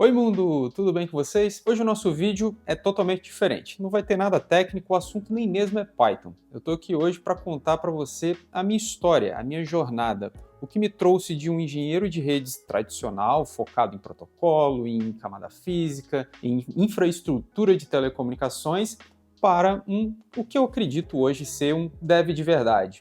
Oi mundo, tudo bem com vocês? Hoje o nosso vídeo é totalmente diferente. Não vai ter nada técnico, o assunto nem mesmo é Python. Eu estou aqui hoje para contar para você a minha história, a minha jornada, o que me trouxe de um engenheiro de redes tradicional, focado em protocolo, em camada física, em infraestrutura de telecomunicações, para o que eu acredito hoje ser um dev de verdade.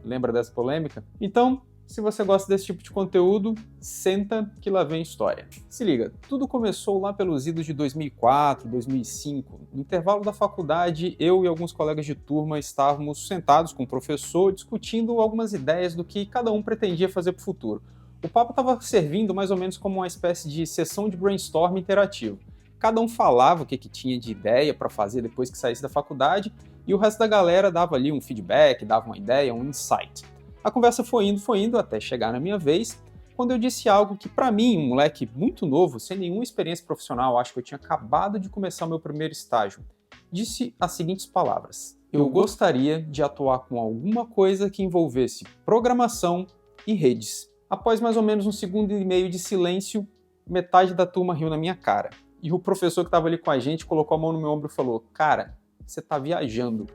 Lembra dessa polêmica? Então, se você gosta desse tipo de conteúdo, senta que lá vem história. Se liga, tudo começou lá pelos idos de 2004, 2005. No intervalo da faculdade, eu e alguns colegas de turma estávamos sentados com o professor discutindo algumas ideias do que cada um pretendia fazer para o futuro. O papo estava servindo mais ou menos como uma espécie de sessão de brainstorm interativo. Cada um falava o que tinha de ideia para fazer depois que saísse da faculdade e o resto da galera dava ali um feedback, dava uma ideia, um insight. A conversa foi indo até chegar na minha vez, quando eu disse algo que para mim, um moleque muito novo, sem nenhuma experiência profissional, acho que eu tinha acabado de começar o meu primeiro estágio, disse as seguintes palavras: eu gostaria de atuar com alguma coisa que envolvesse programação e redes. Após mais ou menos um segundo e meio de silêncio, metade da turma riu na minha cara. E o professor que estava ali com a gente colocou a mão no meu ombro e falou: cara, você está viajando.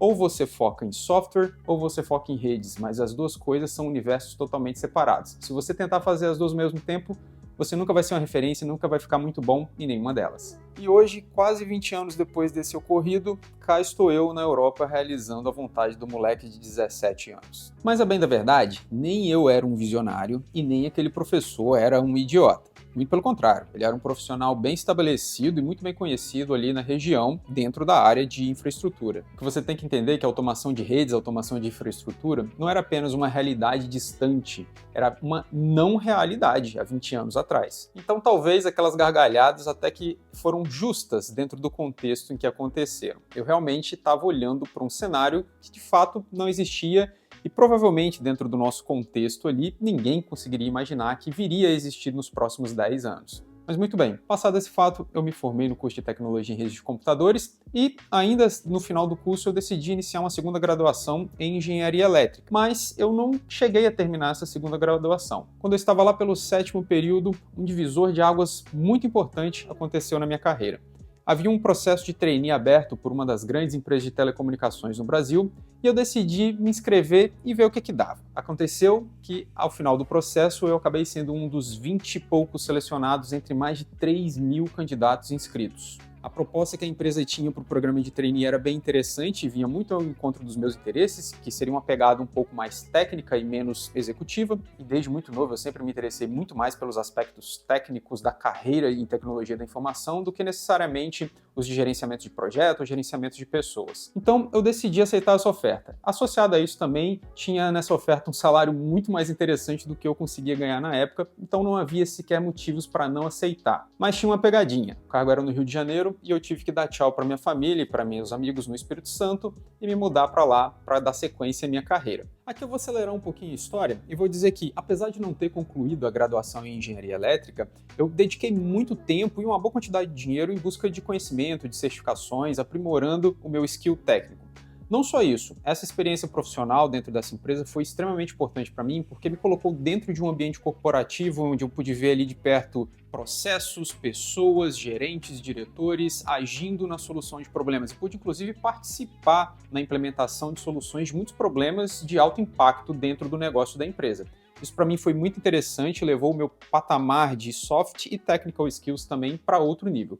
Ou você foca em software ou você foca em redes, mas as duas coisas são universos totalmente separados. Se você tentar fazer as duas ao mesmo tempo, você nunca vai ser uma referência e nunca vai ficar muito bom em nenhuma delas. E hoje, quase 20 anos depois desse ocorrido, cá estou eu na Europa realizando a vontade do moleque de 17 anos. Mas a bem da verdade, nem eu era um visionário e nem aquele professor era um idiota. Muito pelo contrário, ele era um profissional bem estabelecido e muito bem conhecido ali na região, dentro da área de infraestrutura. O que você tem que entender é que a automação de redes, a automação de infraestrutura, não era apenas uma realidade distante, era uma não realidade há 20 anos atrás. Então talvez aquelas gargalhadas até que foram justas dentro do contexto em que aconteceram. Eu realmente estava olhando para um cenário que de fato não existia e provavelmente dentro do nosso contexto ali, ninguém conseguiria imaginar que viria a existir nos próximos 10 anos. Mas muito bem, passado esse fato, eu me formei no curso de Tecnologia em Redes de Computadores e ainda no final do curso eu decidi iniciar uma segunda graduação em Engenharia Elétrica. Mas eu não cheguei a terminar essa segunda graduação. Quando eu estava lá pelo 7º período, um divisor de águas muito importante aconteceu na minha carreira. Havia um processo de trainee aberto por uma das grandes empresas de telecomunicações no Brasil e eu decidi me inscrever e ver o que dava. Aconteceu que, ao final do processo, eu acabei sendo um dos 20 e poucos selecionados entre mais de 3.000 candidatos inscritos. A proposta que a empresa tinha para o programa de trainee era bem interessante e vinha muito ao encontro dos meus interesses, que seria uma pegada um pouco mais técnica e menos executiva. E desde muito novo eu sempre me interessei muito mais pelos aspectos técnicos da carreira em tecnologia da informação do que necessariamente os de gerenciamento de projetos ou gerenciamento de pessoas. Então eu decidi aceitar essa oferta. Associado a isso também, tinha nessa oferta um salário muito mais interessante do que eu conseguia ganhar na época, então não havia sequer motivos para não aceitar. Mas tinha uma pegadinha. O cargo era no Rio de Janeiro, e eu tive que dar tchau para minha família e para meus amigos no Espírito Santo e me mudar para lá para dar sequência à minha carreira. Aqui eu vou acelerar um pouquinho a história e vou dizer que, apesar de não ter concluído a graduação em Engenharia Elétrica, eu dediquei muito tempo e uma boa quantidade de dinheiro em busca de conhecimento, de certificações, aprimorando o meu skill técnico. Não só isso, essa experiência profissional dentro dessa empresa foi extremamente importante para mim porque me colocou dentro de um ambiente corporativo onde eu pude ver ali de perto processos, pessoas, gerentes, diretores agindo na solução de problemas e pude inclusive participar na implementação de soluções de muitos problemas de alto impacto dentro do negócio da empresa. Isso para mim foi muito interessante e levou o meu patamar de soft e technical skills também para outro nível.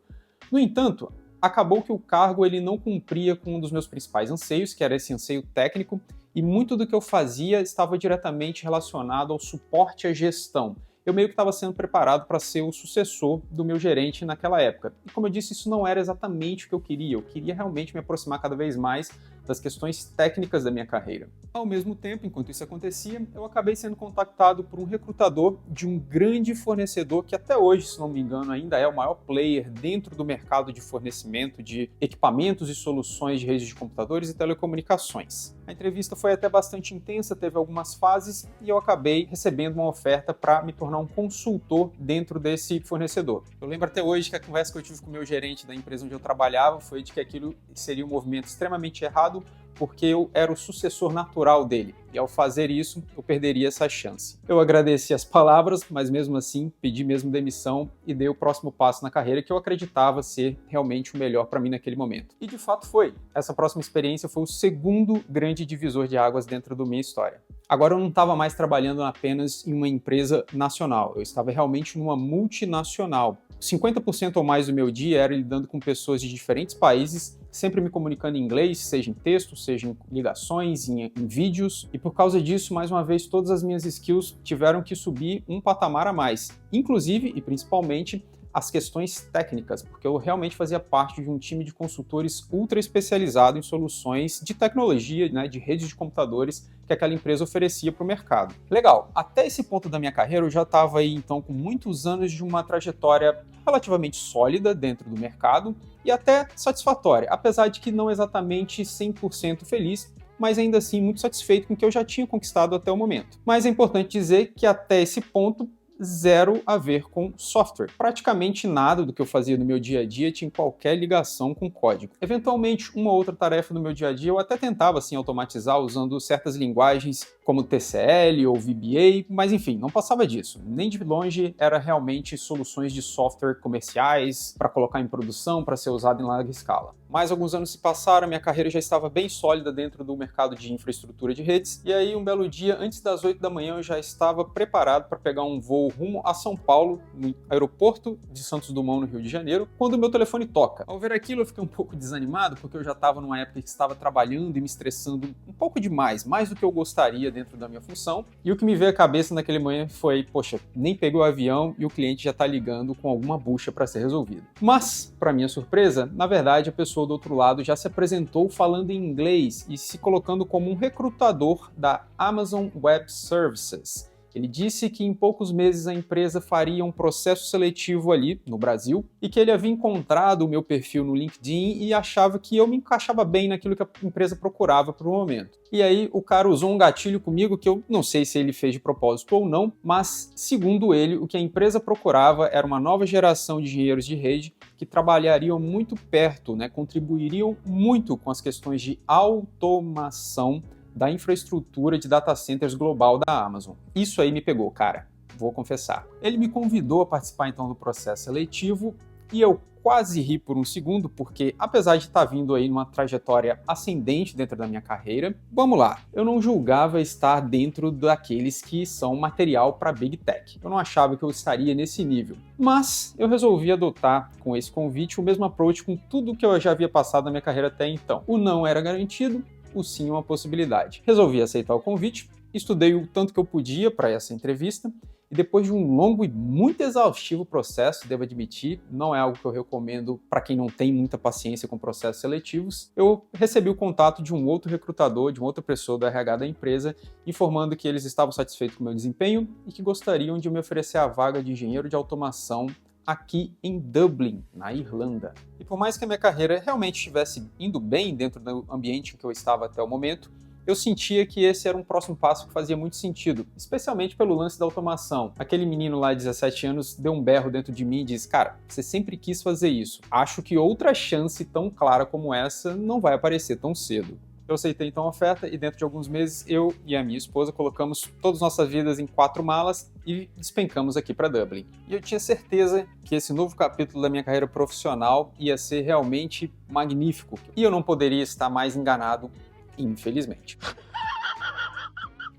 No entanto, acabou que o cargo ele não cumpria com um dos meus principais anseios, que era esse anseio técnico, e muito do que eu fazia estava diretamente relacionado ao suporte à gestão. Eu meio que estava sendo preparado para ser o sucessor do meu gerente naquela época. E como eu disse, isso não era exatamente o que eu queria realmente me aproximar cada vez mais das questões técnicas da minha carreira. Ao mesmo tempo, enquanto isso acontecia, eu acabei sendo contactado por um recrutador de um grande fornecedor que até hoje, se não me engano, ainda é o maior player dentro do mercado de fornecimento de equipamentos e soluções de redes de computadores e telecomunicações. A entrevista foi até bastante intensa, teve algumas fases e eu acabei recebendo uma oferta para me tornar um consultor dentro desse fornecedor. Eu lembro até hoje que a conversa que eu tive com o meu gerente da empresa onde eu trabalhava foi de que aquilo seria um movimento extremamente errado porque eu era o sucessor natural dele, e ao fazer isso, eu perderia essa chance. Eu agradeci as palavras, mas mesmo assim, pedi mesmo demissão e dei o próximo passo na carreira que eu acreditava ser realmente o melhor para mim naquele momento. E de fato foi. Essa próxima experiência foi o segundo grande divisor de águas dentro da minha história. Agora eu não estava mais trabalhando apenas em uma empresa nacional, eu estava realmente numa multinacional. 50% ou mais do meu dia era lidando com pessoas de diferentes países, sempre me comunicando em inglês, seja em texto, seja em ligações, em vídeos, e por causa disso, mais uma vez, todas as minhas skills tiveram que subir um patamar a mais, inclusive e principalmente as questões técnicas, porque eu realmente fazia parte de um time de consultores ultra especializado em soluções de tecnologia, né, de redes de computadores que aquela empresa oferecia para o mercado. Legal, até esse ponto da minha carreira eu já estava aí então com muitos anos de uma trajetória relativamente sólida dentro do mercado e até satisfatória, apesar de que não exatamente 100% feliz, mas ainda assim muito satisfeito com o que eu já tinha conquistado até o momento. Mas é importante dizer que até esse ponto zero a ver com software. Praticamente nada do que eu fazia no meu dia a dia tinha qualquer ligação com código. Eventualmente, uma outra tarefa do meu dia a dia eu até tentava assim automatizar usando certas linguagens como TCL ou VBA, mas enfim, não passava disso. Nem de longe era realmente soluções de software comerciais para colocar em produção, para ser usado em larga escala. Mais alguns anos se passaram, minha carreira já estava bem sólida dentro do mercado de infraestrutura de redes, e aí um belo dia, antes das 8 da manhã, eu já estava preparado para pegar um voo rumo a São Paulo, no aeroporto de Santos Dumont, no Rio de Janeiro, quando o meu telefone toca. Ao ver aquilo, eu fiquei um pouco desanimado, porque eu já estava numa época que estava trabalhando e me estressando um pouco demais, mais do que eu gostaria dentro da minha função, e o que me veio à cabeça naquele manhã foi, poxa, nem peguei o avião e o cliente já está ligando com alguma bucha para ser resolvida. Mas, para minha surpresa, na verdade a pessoa do outro lado já se apresentou falando em inglês e se colocando como um recrutador da Amazon Web Services. Ele disse que em poucos meses a empresa faria um processo seletivo ali no Brasil e que ele havia encontrado o meu perfil no LinkedIn e achava que eu me encaixava bem naquilo que a empresa procurava para o momento. E aí o cara usou um gatilho comigo que eu não sei se ele fez de propósito ou não, mas segundo ele, o que a empresa procurava era uma nova geração de engenheiros de rede que trabalhariam muito perto, né, contribuiriam muito com as questões de automação da infraestrutura de data centers global da Amazon. Isso aí me pegou, cara, vou confessar. Ele me convidou a participar então do processo seletivo e eu quase ri por um segundo, porque apesar de estar vindo aí numa trajetória ascendente dentro da minha carreira, vamos lá, eu não julgava estar dentro daqueles que são material para Big Tech. Eu não achava que eu estaria nesse nível. Mas eu resolvi adotar com esse convite o mesmo approach com tudo que eu já havia passado na minha carreira até então. O não era garantido, o sim uma possibilidade. Resolvi aceitar o convite, estudei o tanto que eu podia para essa entrevista e depois de um longo e muito exaustivo processo, devo admitir, não é algo que eu recomendo para quem não tem muita paciência com processos seletivos, eu recebi o contato de um outro recrutador, de uma outra pessoa do RH da empresa, informando que eles estavam satisfeitos com o meu desempenho e que gostariam de me oferecer a vaga de engenheiro de automação aqui em Dublin, na Irlanda. E por mais que a minha carreira realmente estivesse indo bem dentro do ambiente em que eu estava até o momento, eu sentia que esse era um próximo passo que fazia muito sentido, especialmente pelo lance da automação. Aquele menino lá de 17 anos deu um berro dentro de mim e disse, cara, você sempre quis fazer isso. Acho que outra chance tão clara como essa não vai aparecer tão cedo. Eu aceitei então a oferta e dentro de alguns meses eu e a minha esposa colocamos todas nossas vidas em 4 malas e despencamos aqui para Dublin. E eu tinha certeza que esse novo capítulo da minha carreira profissional ia ser realmente magnífico. E eu não poderia estar mais enganado, infelizmente.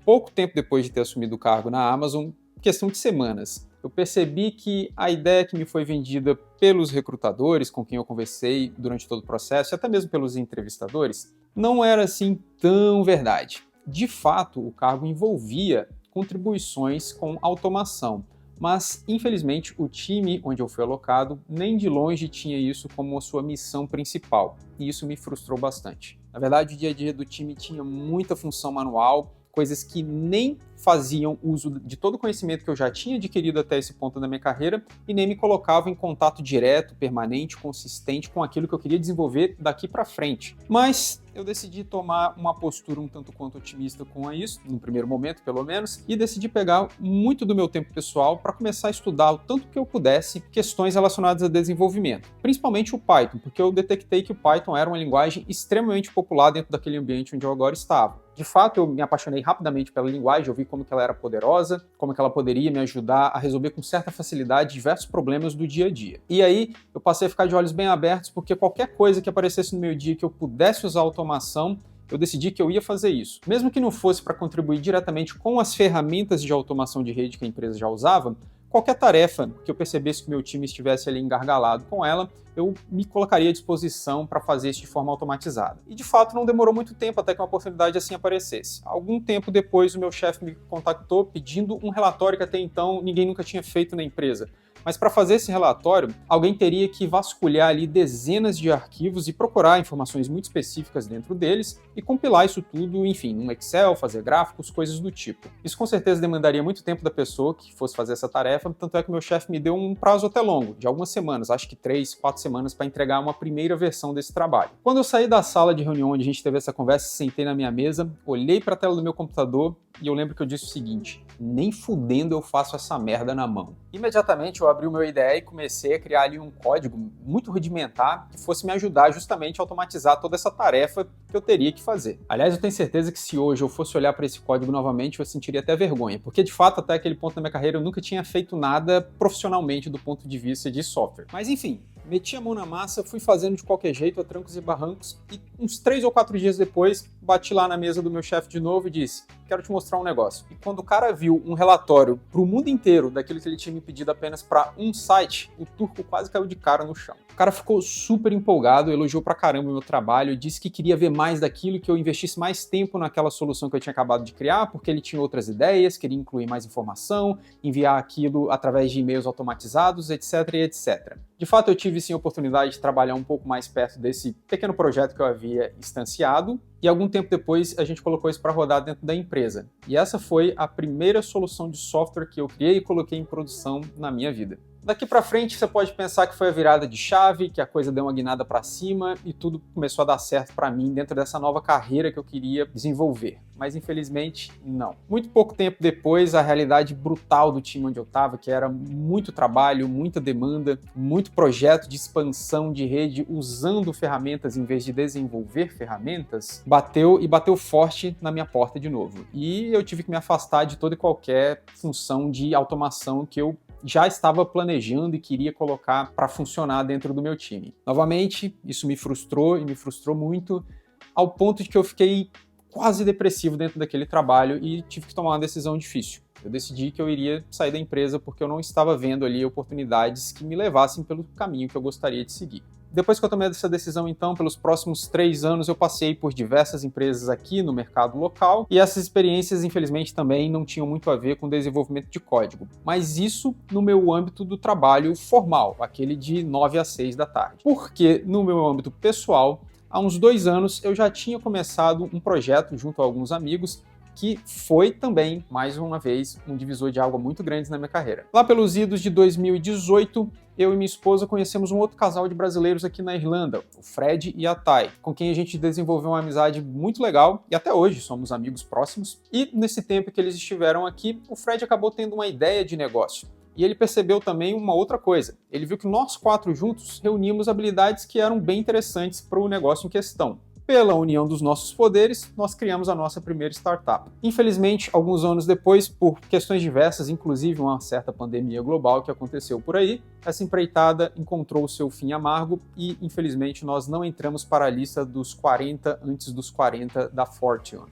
Pouco tempo depois de ter assumido o cargo na Amazon, questão de semanas, eu percebi que a ideia que me foi vendida pelos recrutadores com quem eu conversei durante todo o processo, e até mesmo pelos entrevistadores, não era assim tão verdade. De fato, o cargo envolvia contribuições com automação, mas infelizmente o time onde eu fui alocado nem de longe tinha isso como a sua missão principal, e isso me frustrou bastante. Na verdade, o dia a dia do time tinha muita função manual, coisas que nem faziam uso de todo o conhecimento que eu já tinha adquirido até esse ponto da minha carreira e nem me colocavam em contato direto, permanente, consistente com aquilo que eu queria desenvolver daqui para frente. Mas eu decidi tomar uma postura um tanto quanto otimista com isso, no primeiro momento pelo menos, e decidi pegar muito do meu tempo pessoal para começar a estudar o tanto que eu pudesse questões relacionadas a desenvolvimento, principalmente o Python, porque eu detectei que o Python era uma linguagem extremamente popular dentro daquele ambiente onde eu agora estava. De fato, eu me apaixonei rapidamente pela linguagem, eu vi como que ela era poderosa, como que ela poderia me ajudar a resolver com certa facilidade diversos problemas do dia a dia. E aí, eu passei a ficar de olhos bem abertos, porque qualquer coisa que aparecesse no meu dia que eu pudesse usar automação, eu decidi que eu ia fazer isso. Mesmo que não fosse para contribuir diretamente com as ferramentas de automação de rede que a empresa já usava, qualquer tarefa que eu percebesse que o meu time estivesse ali engargalado com ela, eu me colocaria à disposição para fazer isso de forma automatizada. E de fato não demorou muito tempo até que uma oportunidade assim aparecesse. Algum tempo depois o meu chefe me contactou pedindo um relatório que até então ninguém nunca tinha feito na empresa. Mas para fazer esse relatório, alguém teria que vasculhar ali dezenas de arquivos e procurar informações muito específicas dentro deles e compilar isso tudo, enfim, num Excel, fazer gráficos, coisas do tipo. Isso com certeza demandaria muito tempo da pessoa que fosse fazer essa tarefa, tanto é que meu chefe me deu um prazo até longo, de algumas semanas, acho que 3, 4 semanas, para entregar uma primeira versão desse trabalho. Quando eu saí da sala de reunião onde a gente teve essa conversa, sentei na minha mesa, olhei para a tela do meu computador e eu lembro que eu disse o seguinte: nem fudendo eu faço essa merda na mão. Imediatamente eu abri o meu IDE e comecei a criar ali um código muito rudimentar que fosse me ajudar justamente a automatizar toda essa tarefa que eu teria que fazer. Aliás, eu tenho certeza que se hoje eu fosse olhar para esse código novamente, eu sentiria até vergonha, porque de fato até aquele ponto da minha carreira eu nunca tinha feito nada profissionalmente do ponto de vista de software. Mas enfim, meti a mão na massa, fui fazendo de qualquer jeito, a trancos e barrancos, e uns 3 ou 4 dias depois, bati lá na mesa do meu chefe de novo e disse: quero te mostrar um negócio. E quando o cara viu um relatório para o mundo inteiro daquilo que ele tinha me pedido apenas para um site, o turco quase caiu de cara no chão. O cara ficou super empolgado, elogiou pra caramba o meu trabalho, disse que queria ver mais daquilo, que eu investisse mais tempo naquela solução que eu tinha acabado de criar, porque ele tinha outras ideias, queria incluir mais informação, enviar aquilo através de e-mails automatizados, etc, etc. De fato, eu tive sim a oportunidade de trabalhar um pouco mais perto desse pequeno projeto que eu havia instanciado, e algum tempo depois a gente colocou isso para rodar dentro da empresa. E essa foi a primeira solução de software que eu criei e coloquei em produção na minha vida. Daqui para frente você pode pensar que foi a virada de chave, que a coisa deu uma guinada para cima e tudo começou a dar certo para mim dentro dessa nova carreira que eu queria desenvolver. Mas infelizmente não. Muito pouco tempo depois, a realidade brutal do time onde eu estava, que era muito trabalho, muita demanda, muito projeto de expansão de rede usando ferramentas em vez de desenvolver ferramentas, bateu forte na minha porta de novo. E eu tive que me afastar de toda e qualquer função de automação que eu já estava planejando e queria colocar para funcionar dentro do meu time. Novamente, isso me frustrou e me frustrou muito, ao ponto de que eu fiquei quase depressivo dentro daquele trabalho e tive que tomar uma decisão difícil. Eu decidi que eu iria sair da empresa porque eu não estava vendo ali oportunidades que me levassem pelo caminho que eu gostaria de seguir. Depois que eu tomei essa decisão, então, pelos próximos 3 anos eu passei por diversas empresas aqui no mercado local e essas experiências, infelizmente, também não tinham muito a ver com desenvolvimento de código. Mas isso no meu âmbito do trabalho formal, aquele de 9 às 6 da tarde. Porque no meu âmbito pessoal, há uns 2 anos eu já tinha começado um projeto junto a alguns amigos que foi também, mais uma vez, um divisor de água muito grande na minha carreira. Lá pelos idos de 2018, eu e minha esposa conhecemos um outro casal de brasileiros aqui na Irlanda, o Fred e a Thay, com quem a gente desenvolveu uma amizade muito legal e até hoje somos amigos próximos. E nesse tempo que eles estiveram aqui, o Fred acabou tendo uma ideia de negócio. E ele percebeu também uma outra coisa. Ele viu que nós 4 juntos reunimos habilidades que eram bem interessantes para o negócio em questão. Pela união dos nossos poderes, nós criamos a nossa primeira startup. Infelizmente, alguns anos depois, por questões diversas, inclusive uma certa pandemia global que aconteceu por aí, essa empreitada encontrou o seu fim amargo e, infelizmente, nós não entramos para a lista dos 40 antes dos 40 da Fortune.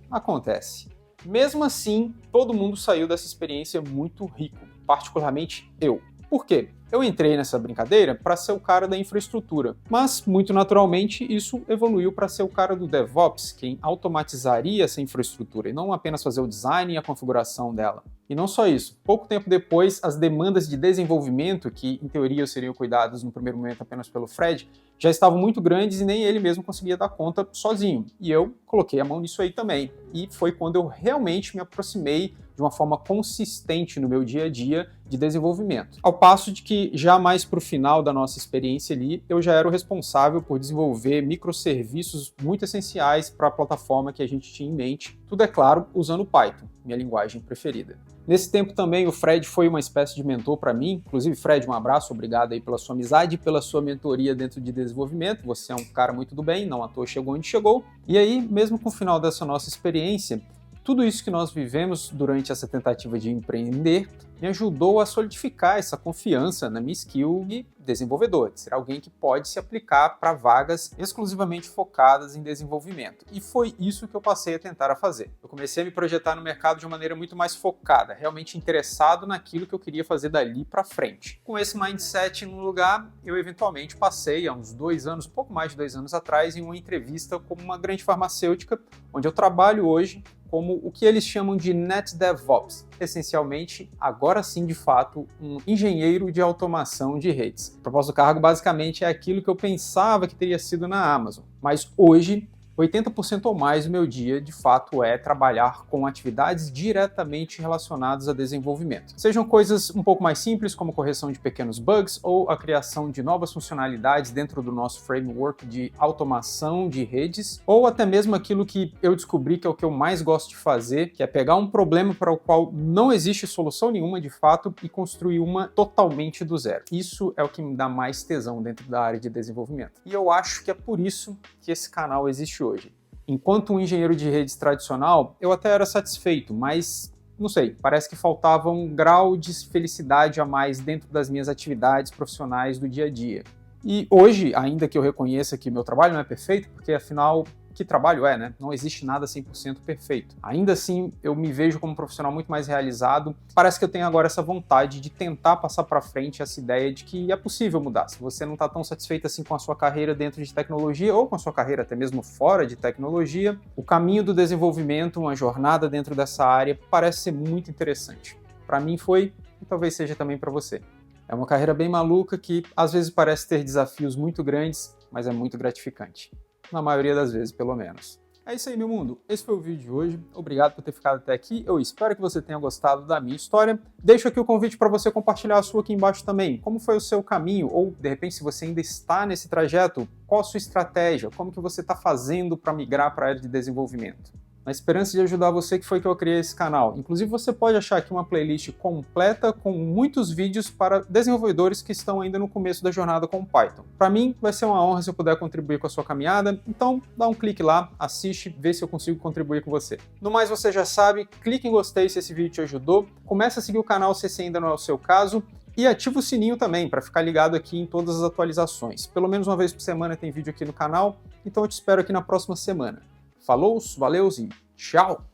Acontece. Mesmo assim, todo mundo saiu dessa experiência muito rico, particularmente eu. Por quê? Eu entrei nessa brincadeira para ser o cara da infraestrutura, mas muito naturalmente isso evoluiu para ser o cara do DevOps, quem automatizaria essa infraestrutura e não apenas fazer o design e a configuração dela. E não só isso, pouco tempo depois, as demandas de desenvolvimento, que em teoria seriam cuidadas no primeiro momento apenas pelo Fred, já estavam muito grandes e nem ele mesmo conseguia dar conta sozinho. E eu coloquei a mão nisso aí também. E foi quando eu realmente me aproximei de uma forma consistente no meu dia a dia de desenvolvimento. Ao passo de que, já mais para o final da nossa experiência ali, eu já era o responsável por desenvolver microserviços muito essenciais para a plataforma que a gente tinha em mente. Tudo, é claro, usando Python, minha linguagem preferida. Nesse tempo também o Fred foi uma espécie de mentor para mim. Inclusive, Fred, um abraço, obrigado aí pela sua amizade e pela sua mentoria dentro de desenvolvimento. Você é um cara muito do bem, não à toa chegou onde chegou. E aí, mesmo com o final dessa nossa experiência, tudo isso que nós vivemos durante essa tentativa de empreender me ajudou a solidificar essa confiança na minha skill de desenvolvedor, de ser alguém que pode se aplicar para vagas exclusivamente focadas em desenvolvimento. E foi isso que eu passei a tentar fazer. Eu comecei a me projetar no mercado de uma maneira muito mais focada, realmente interessado naquilo que eu queria fazer dali para frente. Com esse mindset no lugar, eu eventualmente passei há uns 2 anos, um pouco mais de 2 anos atrás, em uma entrevista como uma grande farmacêutica, onde eu trabalho hoje como o que eles chamam de Net DevOps, essencialmente, agora sim, de fato, um engenheiro de automação de redes. A proposta do cargo basicamente é aquilo que eu pensava que teria sido na Amazon, mas hoje 80% ou mais do meu dia, de fato, é trabalhar com atividades diretamente relacionadas a desenvolvimento. Sejam coisas um pouco mais simples, como correção de pequenos bugs ou a criação de novas funcionalidades dentro do nosso framework de automação de redes, ou até mesmo aquilo que eu descobri que é o que eu mais gosto de fazer, que é pegar um problema para o qual não existe solução nenhuma de fato e construir uma totalmente do zero. Isso é o que me dá mais tesão dentro da área de desenvolvimento. E eu acho que é por isso que esse canal existe hoje. Enquanto um engenheiro de redes tradicional, eu até era satisfeito, mas não sei, parece que faltava um grau de felicidade a mais dentro das minhas atividades profissionais do dia a dia. E hoje, ainda que eu reconheça que meu trabalho não é perfeito, porque afinal, que trabalho é, né? Não existe nada 100% perfeito. Ainda assim, eu me vejo como um profissional muito mais realizado. Parece que eu tenho agora essa vontade de tentar passar para frente essa ideia de que é possível mudar. Se você não está tão satisfeito assim com a sua carreira dentro de tecnologia ou com a sua carreira até mesmo fora de tecnologia, o caminho do desenvolvimento, uma jornada dentro dessa área, parece ser muito interessante. Para mim foi e talvez seja também para você. É uma carreira bem maluca que às vezes parece ter desafios muito grandes, mas é muito gratificante. Na maioria das vezes, pelo menos. É isso aí, meu mundo. Esse foi o vídeo de hoje. Obrigado por ter ficado até aqui. Eu espero que você tenha gostado da minha história. Deixo aqui o convite para você compartilhar a sua aqui embaixo também. Como foi o seu caminho? Ou, de repente, se você ainda está nesse trajeto, qual a sua estratégia? Como que você está fazendo para migrar para a área de desenvolvimento? Na esperança de ajudar você, que foi que eu criei esse canal. Inclusive, você pode achar aqui uma playlist completa com muitos vídeos para desenvolvedores que estão ainda no começo da jornada com Python. Para mim, vai ser uma honra se eu puder contribuir com a sua caminhada, então dá um clique lá, assiste, vê se eu consigo contribuir com você. No mais, você já sabe, clique em gostei se esse vídeo te ajudou, comece a seguir o canal se esse ainda não é o seu caso, e ativa o sininho também, para ficar ligado aqui em todas as atualizações. Pelo menos uma vez por semana tem vídeo aqui no canal, então eu te espero aqui na próxima semana. Falou, valeus e tchau!